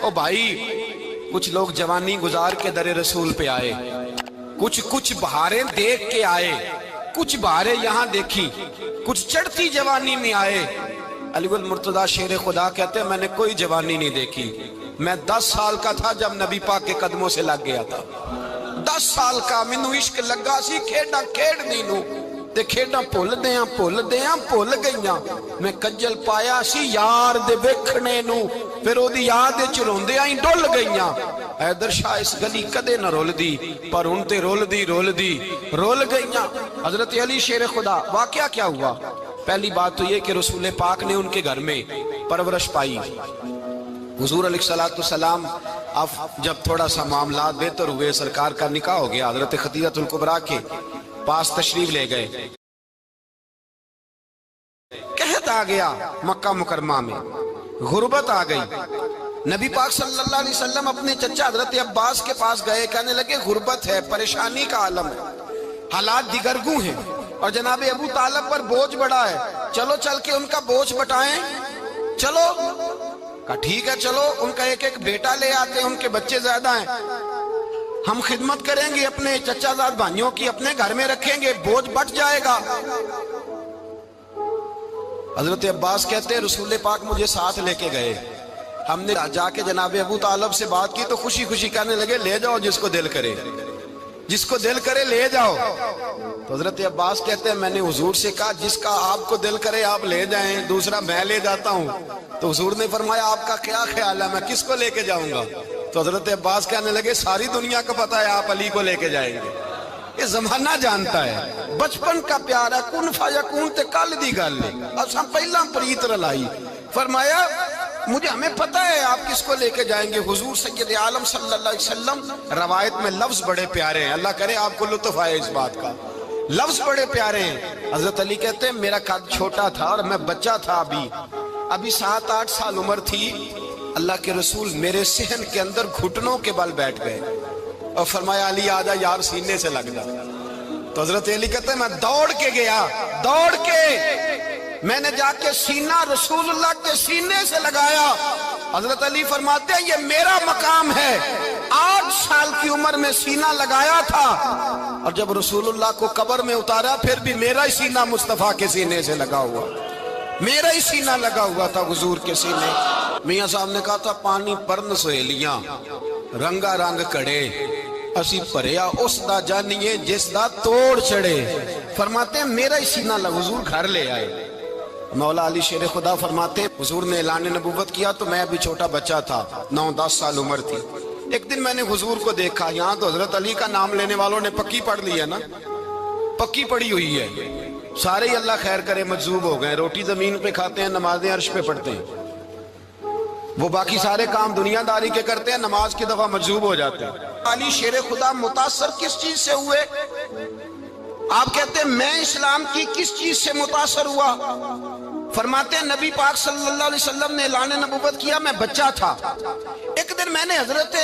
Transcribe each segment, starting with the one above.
او بھائی کچھ لوگ جوانی گزار کے در رسول پہ آئے، کچھ بہاریں دیکھ کے آئے، کچھ بہاریں یہاں دیکھی، کچھ چڑھتی جوانی میں آئے۔ علی گل مرتضیٰ شیر خدا کہتے ہیں میں نے کوئی جوانی نہیں دیکھی، میں 10 سال کا تھا جب نبی پاک کے قدموں سے لگ گیا تھا، 10 سال کا مینوں عشق لگا سی، کھیڈاں کھیڈنی نو تے کھیڈاں بھول گئیاں، میں کجل پایا سی یار دے ویکھنے نو، پھر او دی یاد وچ روندیاں ہی ڈل گئیاں۔ حیدر شاہ اس گلی کدے نہ رول دی، پر ان تے رول گئیاں۔ حضرت علی شیر خدا، واقعہ کیا ہوا؟ پہلی بات تو یہ کہ رسول پاک نے ان کے گھر میں پرورش پائی۔ حضور علیہ السلام اب جب تھوڑا سا معاملات بہتر ہوئے، سرکار کا نکاح ہو گیا، حضرت خدیجہ الکبریٰ کے پاس تشریف لے گئے۔ قحط آ گیا مکہ مکرمہ میں، غربت آ گئی۔ نبی پاک صلی اللہ علیہ وسلم اپنے چچا حضرت عباس کے پاس گئے، کہنے لگے غربت ہے، پریشانی کا عالم ہے، حالات دیگرگوں ہیں، اور جناب ابو طالب پر بوجھ بڑا ہے، چلو چل کے ان کا بوجھ بٹائیں۔ چلو کہا ٹھیک ہے، چلو ان کا ایک بیٹا لے آتے ہیں، ان کے بچے زیادہ ہیں، ہم خدمت کریں گے اپنے چچا زاد بھائیوں کی، اپنے گھر میں رکھیں گے، بوجھ بٹ جائے گا۔ حضرت عباس کہتے ہیں رسول پاک مجھے ساتھ لے کے گئے، ہم نے جا کے جناب ابو طالب سے بات کی تو خوشی خوشی کہنے لگے لے جاؤ جس کو دل کرے لے جاؤ۔ تو حضرت عباس کہتے ہیں میں نے حضور سے کہا جس کا آپ کو دل کرے آپ لے جائیں، دوسرا میں لے جاتا ہوں۔ تو حضور نے فرمایا آپ کا کیا خیال ہے، میں کس کو لے کے جاؤں گا؟ تو حضرت عباس کہنے لگے ساری دنیا کو پتا ہے آپ علی کو لے کے جائیں گے، یہ زمانہ جانتا ہے، بچپن کا پیار ہے، کن فیکون تے کل دی گل ہے، اساں پہلا پریت رلائی۔ فرمایا ہمیں پتہ ہے آپ کس کو لے کے جائیں گے، حضور سید عالم صلی اللہ علیہ وسلم۔ روایت میں لفظ بڑے پیارے ہیں، اللہ کرے آپ کو لطف آئے اس بات کا، لفظ بڑے پیارے ہیں۔ حضرت علی کہتے ہیں میرا قد چھوٹا تھا اور میں بچہ تھا، ابھی 7-8 سال عمر تھی، اللہ کے رسول میرے صحن کے اندر گھٹنوں کے بل بیٹھ گئے اور فرمایا علی آجا یار سینے سے لگ جا۔ تو حضرت علی کہتے ہیں میں دوڑ کے گیا، میں نے جا کے سینہ رسول اللہ کے سینے سے لگایا۔ حضرت علی فرماتے ہیں یہ میرا مقام ہے، 8 سال کی عمر میں سینہ لگایا تھا، اور جب رسول اللہ کو قبر میں اتارا پھر بھی میرا ہی سینہ مصطفیٰ کے سینے سے لگا ہوا، میرا ہی سینہ لگا ہوا تھا حضور کے سینے۔ میاں صاحب نے کہا تھا پانی پرن سہیلیاں رنگا رنگ کڑے، اسی پریا اس دا جانیے جس دا توڑ چڑے۔ فرماتے ہیں میرا ہی سینہ لگا، حضور گھر لے آئے۔ مولا علی شیر خدا فرماتے ہیں حضور نے اعلان نبوت کیا تو میں ابھی چھوٹا بچہ تھا، 9-10 سال عمر تھی۔ ایک دن میں نے حضور کو دیکھا، یہاں تو حضرت علی کا نام لینے والوں نے پکی پڑھ لی ہے نا، پکی پڑھی ہوئی ہے، سارے ہی اللہ خیر کرے مجذوب ہو گئے، روٹی زمین پہ کھاتے ہیں، نمازیں عرش پہ پڑھتے ہیں، وہ باقی سارے کام دنیا داری کے کرتے ہیں، نماز کی دفعہ مجذوب ہو جاتے ہیں۔ علی شیر خدا متاثر کس چیز سے ہوئے؟ آپ کہتے ہیں میں اسلام کی کس چیز سے متاثر ہوا؟ فرماتے ہیں نبی پاک صلی اللہ علیہ وسلم نے اعلان نبوت کیا، میں بچہ تھا، ایک دن میں نے حضرت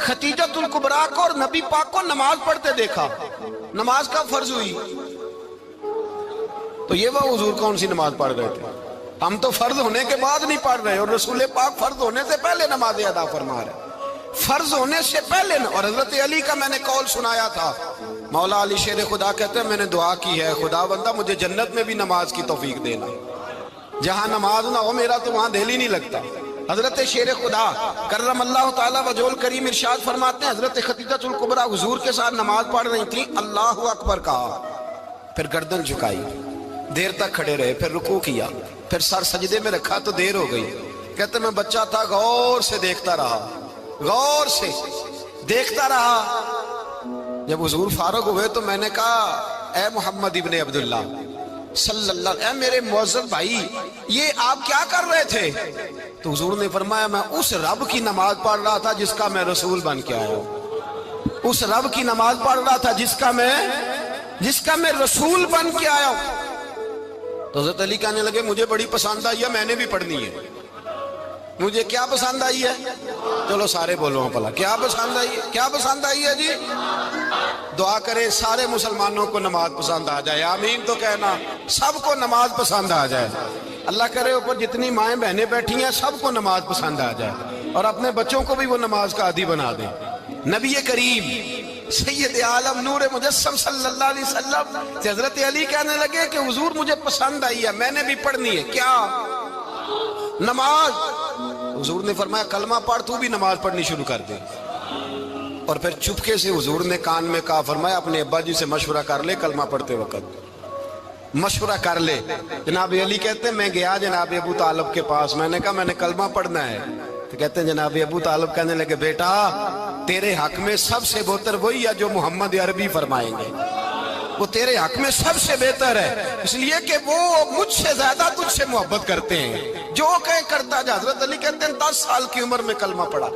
خدیجہ الکبریٰ کو اور نبی پاک کو نماز پڑھتے دیکھا، نماز کا فرض ہوئی تو یہ وہ حضور کون سی نماز پڑھ رہے تھے؟ ہم تو فرض ہونے کے بعد نہیں پڑھ رہے، اور رسول پاک فرض ہونے سے پہلے نماز ادا فرما رہے، فرض ہونے سے پہلے۔ اور حضرت علی کا میں نے قول سنایا تھا، مولا علی شیر خدا کہتے ہیں میں نے دعا کی ہے خدا بندہ مجھے جنت میں بھی نماز کی توفیق دینا، جہاں نماز نہ ہو میرا تو وہاں دل ہی نہیں لگتا۔ حضرت شیر خدا کرم اللہ تعالیٰ وجہہ کریم ارشاد فرماتے ہیں حضرت خدیجہ الکبریٰ حضور کے ساتھ نماز پڑھ رہی تھی، اللہ اکبر کہا، پھر گردن جھکائی، دیر تک کھڑے رہے، پھر رکوع کیا، پھر سر سجدے میں رکھا تو دیر ہو گئی۔ کہتے میں بچہ تھا، غور سے دیکھتا رہا، جب حضور فارغ ہوئے تو میں نے کہا اے محمد ابن عبداللہ صلی اللہ علیہ وسلم، اے میرے معزز بھائی یہ آپ کیا کر رہے تھے؟ تو حضور نے فرمایا میں اس رب کی نماز پڑھ رہا تھا جس کا میں رسول بن کے آیا ہوں، اس رب کی نماز پڑھ رہا تھا جس کا میں رسول بن کے آیا ہوں۔ تو حضرت علی کہنے لگے مجھے بڑی پسند آئی ہے، میں نے بھی پڑھنی ہے۔ مجھے کیا پسند آئی ہے؟ چلو سارے بولو پلا کیا پسند آئی ہے؟ کیا پسند آئی ہے جی؟ دعا کرے سارے مسلمانوں کو نماز پسند آ جائے، آمین تو کہنا، سب کو نماز پسند آ جائے۔ اللہ کرے اوپر جتنی مائیں بہنیں بیٹھی ہیں سب کو نماز پسند آ جائے۔ اور اپنے بچوں کو بھی وہ نماز کا عادی بنا دیں۔ نبی کریم سید عالم نور مجسم صلی اللہ علیہ وسلم سے حضرت علی کہنے لگے کہ حضور مجھے پسند آئی ہے، میں نے بھی پڑھنی ہے۔ کیا؟ نماز۔ حضور نے فرمایا کلمہ پڑھ، تو بھی نماز پڑھنی شروع کر دے۔ اور پھر چپکے سے حضور نے کان میں کہا، فرمایا اپنے ابا جی سے مشورہ کر لے کلمہ پڑھتے وقت، مشورہ کر لے۔ جناب علی کہتے ہیں میں گیا جناب ابو طالب کے پاس، میں نے کہا میں نے کلمہ پڑھنا ہے، تو کہتے ہیں جناب ابو طالب کہنے لگے بیٹا تیرے حق میں سب سے بہتر وہی ہے جو محمد عربی فرمائیں گے، وہ تیرے حق میں سب سے بہتر ہے، اس لیے کہ وہ مجھ سے زیادہ تجھ سے محبت کرتے ہیں، جو کہیں کرتا جا۔ حضرت علی کہتے ہیں 10 سال کی عمر میں کلمہ پڑھا۔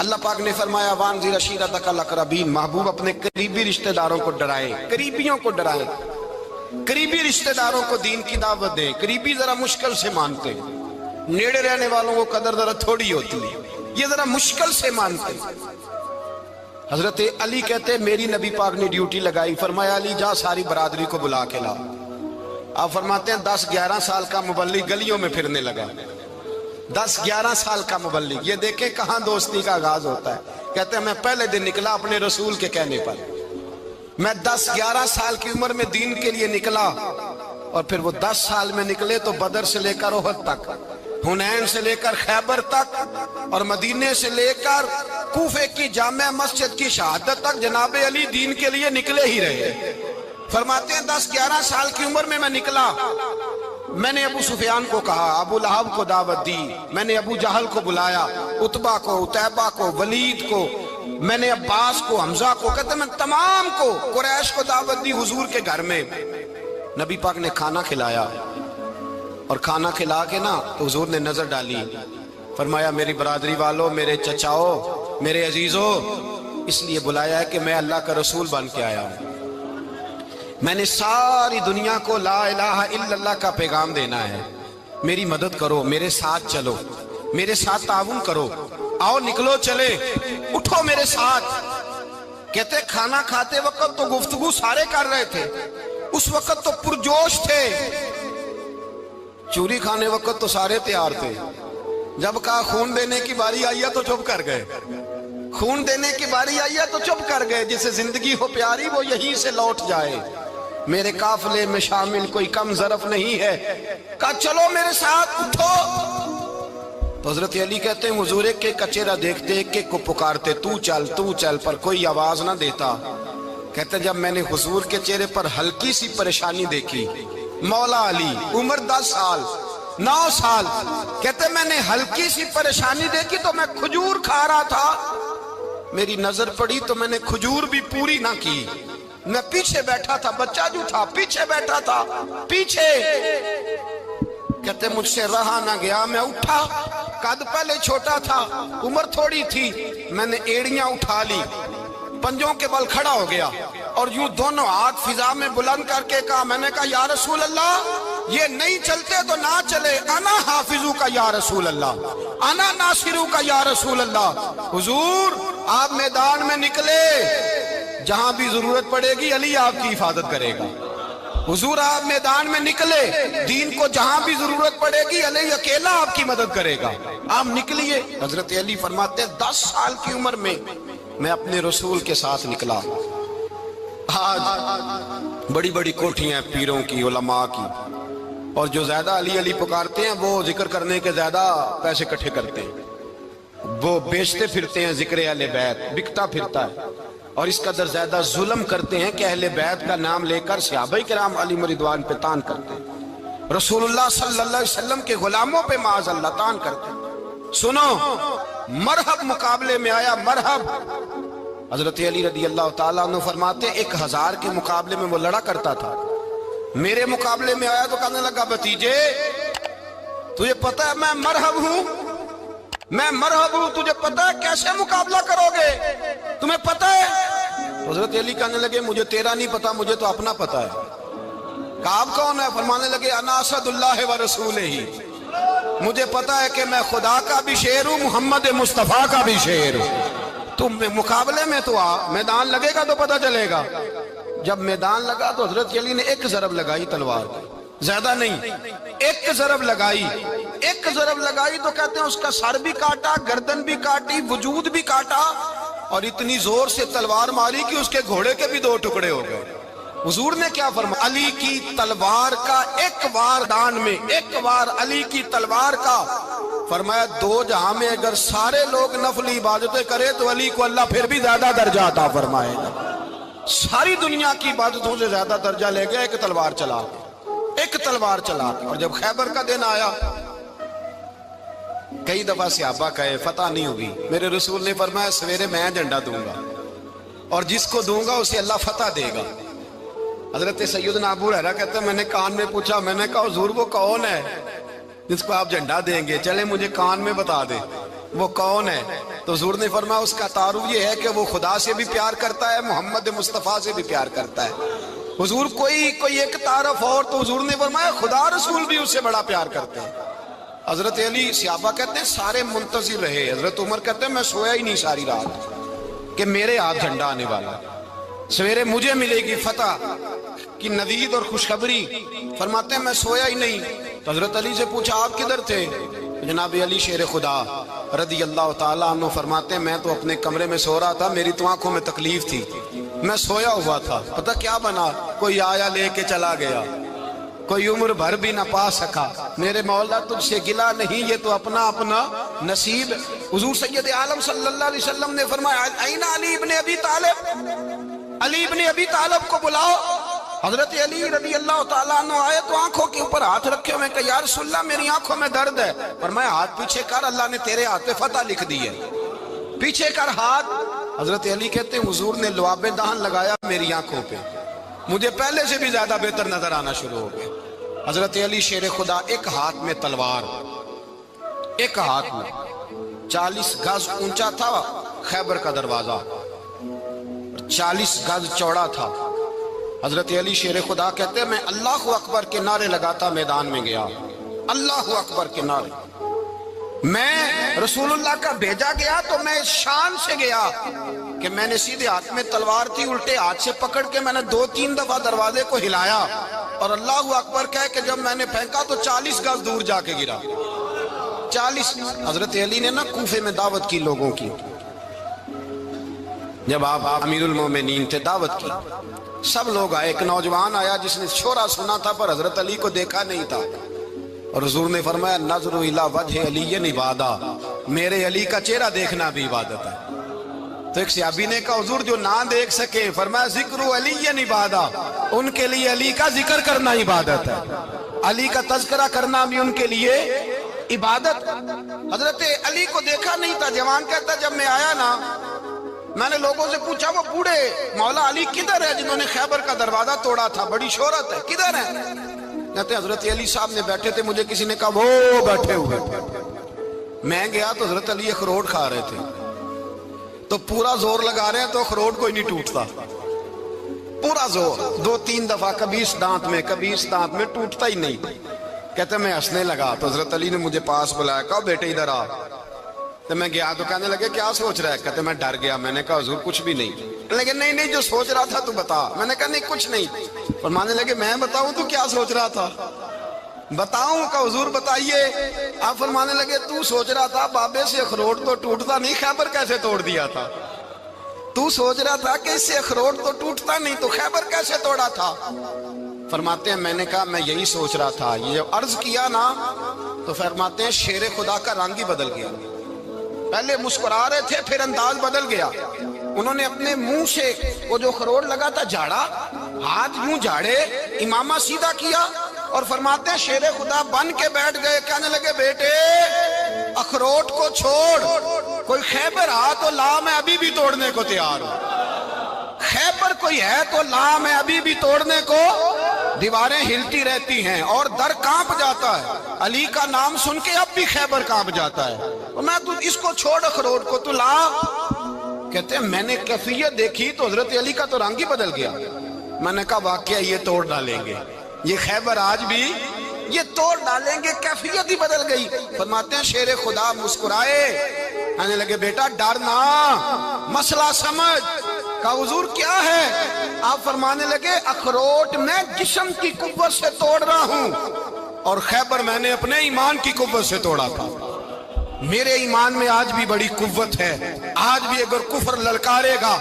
اللہ پاک نے فرمایا وانذر عشیرتک الاقربین، محبوب اپنے قریبی رشتہ داروں کو ڈرائیں، قریبیوں کو ڈرائیں، قریبی رشتہ داروں کو دین کی دعوت دیں۔ قریبی ذرا مشکل سے مانتے ہیں، نیڑے رہنے والوں کو قدر ذرا تھوڑی ہوتی ہے، یہ ذرا مشکل سے مانتے ہیں۔ حضرت علی کہتے ہیں میری نبی پاک نے ڈیوٹی لگائی، فرمایا علی جا ساری برادری کو بلا کے لا۔ آپ فرماتے ہیں 10-11 سال کا مبلغ گلیوں میں پھرنے لگا، 10-11 سال کا مبلغ، یہ دیکھیں کہاں دوستی کا آغاز ہوتا ہے۔ کہتے ہیں میں پہلے دن نکلا اپنے رسول کے کہنے پر، میں 10-11 سال کی عمر میں دین کے لیے نکلا، اور پھر وہ 10 سال میں نکلے تو بدر سے لے کر احد تک، حنین سے لے کر خیبر تک، اور مدینے سے لے کر کوفے کی جامع مسجد کی شہادت تک جناب علی دین کے لیے نکلے ہی رہے۔ فرماتے ہیں 10-11 سال کی عمر میں نکلا، میں نے ابو سفیان کو کہا، ابو لہب کو دعوت دی، میں نے ابو جہل کو بلایا، عتبہ کو، عتیبہ کو، ولید کو، میں نے عباس کو، حمزہ کو، کہتے ہیں میں تمام کو، قریش کو دعوت دی حضور کے گھر میں۔ نبی پاک نے کھانا کھلایا، اور کھانا کھلا کے نا تو حضور نے نظر ڈالی، فرمایا میری برادری والوں، میرے چچاؤ، میرے عزیزوں، اس لیے بلایا ہے کہ میں اللہ کا رسول بن کے آیا ہوں، میں نے ساری دنیا کو لا الہ الا اللہ کا پیغام دینا ہے، میری مدد کرو، میرے ساتھ چلو، میرے ساتھ تعاون کرو، آؤ نکلو چلے، اٹھو میرے ساتھ۔ کہتے کھانا کھاتے وقت تو گفتگو سارے کر رہے تھے، اس وقت تو پرجوش تھے، چوری کھانے وقت تو سارے تیار تھے، جب کہا خون دینے کی باری آئی ہے تو چپ کر گئے، خون دینے کی باری آئی ہے تو چپ کر گئے، جسے زندگی ہو پیاری وہ یہیں سے لوٹ جائے، میرے قافلے میں شامل کوئی کم ظرف نہیں ہے، کہا چلو میرے ساتھ اٹھو۔ تو حضرت علی کہتے ہیں حضور ایک کا چہرہ دیکھتے ایک کو پکارتے تو چل، پر کوئی آواز نہ دیتا۔ کہتے جب میں نے حضور کے چہرے پر ہلکی سی پریشانی دیکھی، مولا علی عمر 10 سال 9 سال، کہتے میں نے ہلکی سی پریشانی دیکھی تو میں کھجور کھا رہا تھا، میری نظر پڑی تو میں نے کھجور بھی پوری نہ کی، میں پیچھے بیٹھا تھا، بچہ جو تھا پیچھے بیٹھا تھا، پیچھے۔ کہتے مجھ سے رہا نہ گیا، میں اٹھا، قد پہلے چھوٹا تھا، عمر تھوڑی تھی، میں نے ایڑیاں اٹھا لی، پنجوں کے بل کھڑا ہو گیا، اور یوں دونوں ہاتھ فضا میں بلند کر کے کہا، میں نے کہا یا رسول اللہ یہ نہیں چلتے تو نہ چلے، انا حافظو کا یا رسول اللہ، انا ناصرو کا یا رسول اللہ۔ حضور آپ میدان میں نکلے، جہاں بھی ضرورت پڑے گی علی آپ کی حفاظت کرے گا، حضور آپ میدان میں نکلے، دین کو جہاں بھی ضرورت پڑے گی علی اکیلا آپ کی مدد کرے گا، آپ نکلیے۔ حضرت علی فرماتے ہیں 10 سال کی عمر میں میں اپنے رسول کے ساتھ نکلا۔ آج بڑی بڑی کوٹھیاں پیروں کی، علماء کی، اور جو زیادہ علی علی پکارتے ہیں وہ ذکر کرنے کے زیادہ پیسے اکٹھے کرتے ہیں، وہ بیچتے پھرتے ہیں، ذکر اہل بیت بکتا پھرتا ہے، اور اس قدر زیادہ ظلم کرتے ہیں کہ اہل بیت کا نام لے کر صحابہ کرام علی رضوان پہ تان کرتے ہیں، رسول اللہ صلی اللہ علیہ وسلم کے غلاموں پہ معاذ اللہ تان کرتے ہیں۔ سنو، مرحب مقابلے میں آیا، مرحب۔ حضرت علی رضی اللہ تعالیٰ عنہ فرماتے 1000 کے مقابلے میں وہ لڑا کرتا تھا، میرے مقابلے میں آیا تو کہنے لگا بھتیجے تجھے پتہ ہے میں مرحب ہوں، میں مرحب ہوں، تجھے پتہ ہے کیسے مقابلہ کرو گے، تمہیں پتہ ہے؟ حضرت علی کہنے لگے مجھے تیرا نہیں پتا، مجھے تو اپنا پتا ہے۔ کہا آپ کون ہے؟ فرمانے لگے انا اسد اللہ و رسولہ، مجھے پتا ہے کہ میں خدا کا بھی شیر ہوں، محمد مصطفیٰ کا بھی شیر ہوں، تم مقابلے میں تو آ، میدان لگے گا تو پتہ چلے گا۔ جب میدان لگا تو حضرت علی نے ایک ضرب لگائی تلوار کی، زیادہ نہیں، ایک ضرب لگائی تو کہتے ہیں اس کا سر بھی کاٹا، گردن بھی کاٹی، وجود بھی کاٹا، اور اتنی زور سے تلوار ماری کہ اس کے گھوڑے کے بھی 2 ٹکڑے ہو گئے۔ حضور نے کیا فرمایا؟ علی کی تلوار کا ایک وار دان میں، ایک وار علی کی تلوار کا، فرمایا 2 جہاں میں اگر سارے لوگ نفل عبادتیں کرے تو علی کو اللہ پھر بھی زیادہ درجہ عطا فرمائے گا۔ ساری دنیا کی عبادتوں سے زیادہ درجہ لے گیا ایک تلوار چلا کے۔ اور جب خیبر کا دن آیا، کئی دفعہ صحابہ کہے فتح نہیں ہوگی، میرے رسول نے فرمایا سویرے میں جھنڈا دوں گا اور جس کو دوں گا اسے اللہ فتح دے گا۔ حضرت سیدنا ابو ہریرہ کہتے ہیں میں نے کان میں پوچھا، میں نے کہا حضور وہ کون ہے جس کو آپ جھنڈا دیں گے؟ چلے مجھے کان میں بتا دے وہ کون ہے۔ تو حضور نے فرمایا اس کا تعارف یہ ہے کہ وہ خدا سے بھی پیار کرتا ہے، محمد مصطفیٰ سے بھی پیار کرتا ہے۔ حضور کوئی ایک تعارف اور، تو حضور نے فرمایا خدا رسول بھی اس سے بڑا پیار کرتے ہیں۔ حضرت علی، صحابہ کہتے ہیں سارے منتظر رہے۔ حضرت عمر کہتے ہیں میں سویا ہی نہیں ساری رات کہ میرے ہاتھ جھنڈا آنے والا، سویرے مجھے ملے گی فتح کی نوید اور خوشخبری۔ فرماتے ہیں میں سویا ہی نہیں۔ تو حضرت علی سے پوچھا آپ کدھر تھے؟ جناب علی شیر خدا رضی اللہ تعالیٰ عنہ فرماتے ہیں میں تو اپنے کمرے میں سو رہا تھا، میری تو آنکھوں میں تکلیف تھی، میں سویا ہوا تھا، پتہ کیا بنا؟ کوئی آیا لے کے چلا گیا، کوئی عمر بھر بھی نہ پا سکا۔ میرے مولا تجھ سے گلا نہیں، یہ تو اپنا نصیب۔ حضور سید عالم صلی اللہ علیہ وسلم نے فرمایا این علی ابن ابی طالب، علی ابن ابی طالب کو بلاؤ۔ حضرت علی رضی اللہ تعالیٰ عنہ آئے تو آنکھوں کے اوپر ہاتھ رکھے ہوئے کہ یا رسول اللہ میری آنکھوں میں درد ہے۔ فرمایا ہاتھ پیچھے کر، اللہ نے تیرے ہاتھ پہ فتح لکھ دی ہے، پیچھے کر ہاتھ۔ حضرت علی کہتے ہیں حضور نے لعاب دہن لگایا میری آنکھوں پہ، مجھے پہلے سے بھی زیادہ بہتر نظر آنا شروع ہو گیا۔ حضرت علی شیر خدا، ایک ہاتھ میں تلوار، ایک ہاتھ میں 40 گز اونچا تھا خیبر کا دروازہ، 40 گز چوڑا تھا۔ حضرت علی شیر خدا کہتے ہیں میں اللہ اکبر کے نعرے لگاتا میدان میں گیا، اللہ اکبر کے نعرے۔ میں رسول اللہ کا بھیجا گیا تو میں اس شان سے گیا کہ میں نے سیدھے ہاتھ میں تلوار تھی، الٹے ہاتھ سے پکڑ کے میں نے 2-3 دفعہ دروازے کو ہلایا اور اللہ اکبر کہہ کہ جب میں نے پھینکا تو 40 گز دور جا کے گرا۔ 40۔ حضرت علی نے نا کوفے میں دعوت کی لوگوں کی، جب آپ امیر المومنین تھے، دعوت کی، سب لوگ آئے۔ ایک نوجوان آیا جس نے شورا سنا تھا پر حضرت علی کو دیکھا نہیں تھا، اور حضور نے فرمایا نظر الی وجہ علی عبادہ، میرے علی کا چہرہ دیکھنا بھی عبادت ہے۔ تو ایک صحابی نے کہا حضور جو نہ دیکھ سکے، فرمایا ذکر علی عبادہ، ان کے لیے علی کا ذکر کرنا عبادت ہے، علی کا تذکرہ کرنا بھی ان کے لیے عبادت۔ حضرت علی کو دیکھا نہیں تھا۔ جوان کہتا جب میں آیا نا، میں نے لوگوں سے پوچھا وہ بوڑھے مولا علی کدھر ہے جنہوں نے خیبر کا دروازہ توڑا تھا، بڑی شہرت ہے، کدھر ہے؟ کہتے ہیں حضرت علی صاحب نے بیٹھے تھے، مجھے کسی نے کہا وہ بیٹھے ہوئے۔ میں گیا تو حضرت علی اخروٹ کھا رہے تھے، تو پورا زور لگا رہے ہیں تو اخروٹ کوئی نہیں ٹوٹتا، پورا زور 2-3 دفعہ، کبھی اس دانت میں کبھی اس دانت میں، ٹوٹتا ہی نہیں۔ کہتے میں ہنسنے لگا تو حضرت علی نے مجھے پاس بلایا، کہا بیٹے ادھر آ۔ تو میں گیا تو کہنے لگے کیا سوچ رہا ہے؟ کہتے میں ڈر گیا۔ میں نے کہا حضور کچھ بھی نہیں۔ لیکن نہیں جو سوچ رہا تھا تو بتا۔ میں نے کہا نہیں کچھ نہیں۔ فرمانے لگے میں بتاؤں تو کیا سوچ رہا تھا؟ بتاؤں؟ کہ حضور بتائیے۔ آپ فرمانے لگے تو سوچ رہا تھا بابے سے اخروٹ تو ٹوٹتا نہیں، خیبر کیسے توڑ دیا تھا؟ تو سوچ رہا تھا کہ اس سے اخروٹ تو ٹوٹتا نہیں تو خیبر کیسے توڑا تھا؟ فرماتے ہیں میں نے کہا میں یہی سوچ رہا تھا۔ یہ عرض کیا نا تو فرماتے ہیں شیر خدا کا رنگ ہی بدل گیا، پہلے مسکرا رہے تھے پھر انداز بدل گیا۔ انہوں نے اپنے منہ سے وہ جو خروٹ لگا تھا جھاڑا، ہاتھ یوں جھاڑے، امامہ سیدھا کیا، اور فرماتے ہیں شیر خدا بن کے بیٹھ گئے۔ کہنے لگے بیٹے اخروٹ کو چھوڑ، کوئی خیبر آ تو لا، میں ابھی بھی توڑنے کو تیار ہوں۔ خیبر کوئی ہے تو لا، میں ابھی بھی توڑنے کو۔ دیواریں ہلتی رہتی ہیں اور در کانپ جاتا ہے، علی کا نام سن کے اب بھی خیبر کانپ جاتا ہے۔ میں تو اس کو چھوڑ اخروٹ کو تو لا۔ کہتے ہیں میں نے کیفیت دیکھی تو حضرت علی کا تو رنگ ہی بدل گیا۔ میں نے کہا واقعہ یہ توڑ ڈالیں گے، یہ خیبر آج بھی یہ توڑ ڈالیں گے، کیفیت ہی بدل گئی۔ فرماتے ہیں شیر خدا مسکرائے کہنے لگے بیٹا ڈرنا، مسئلہ سمجھ۔ کہا حضور کیا ہے؟ آپ فرمانے لگے اخروٹ میں جسم کی قوت سے توڑ رہا ہوں اور خیبر میں نے اپنے ایمان کی قوت سے توڑا تھا۔ میرے ایمان میں آج بھی بڑی قوت ہے، آج بھی اگر کفر للکارے گا،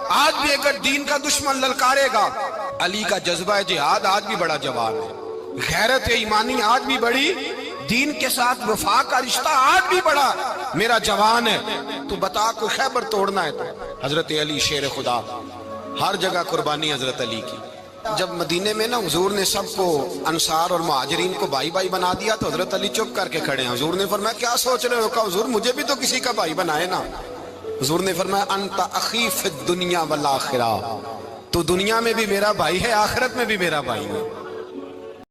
آج بھی اگر دین کا دشمن للکارے گا، علی کا جذبہ جہاد آج بھی بڑا جوان ہے، غیرت ایمانی آج بھی بڑی، دین کے ساتھ وفا کا رشتہ آج بھی بڑا میرا جوان ہے۔ تو بتا کو خیبر توڑنا ہے تو حضرت علی شیر خدا، ہر جگہ قربانی حضرت علی کی۔ جب مدینے میں نا حضور نے سب کو انصار اور مہاجرین کو بھائی بھائی بنا دیا تو حضرت علی چپ کر کے کھڑے ہیں۔ حضور نے فرمایا کیا سوچ رہے ہو؟ کہا حضور مجھے بھی تو کسی کا بھائی بنائے نا۔ حضور نے فرمایا انت اخی فی الدنیا والآخرہ، تو دنیا میں بھی میرا بھائی ہے، آخرت میں بھی میرا بھائی ہے۔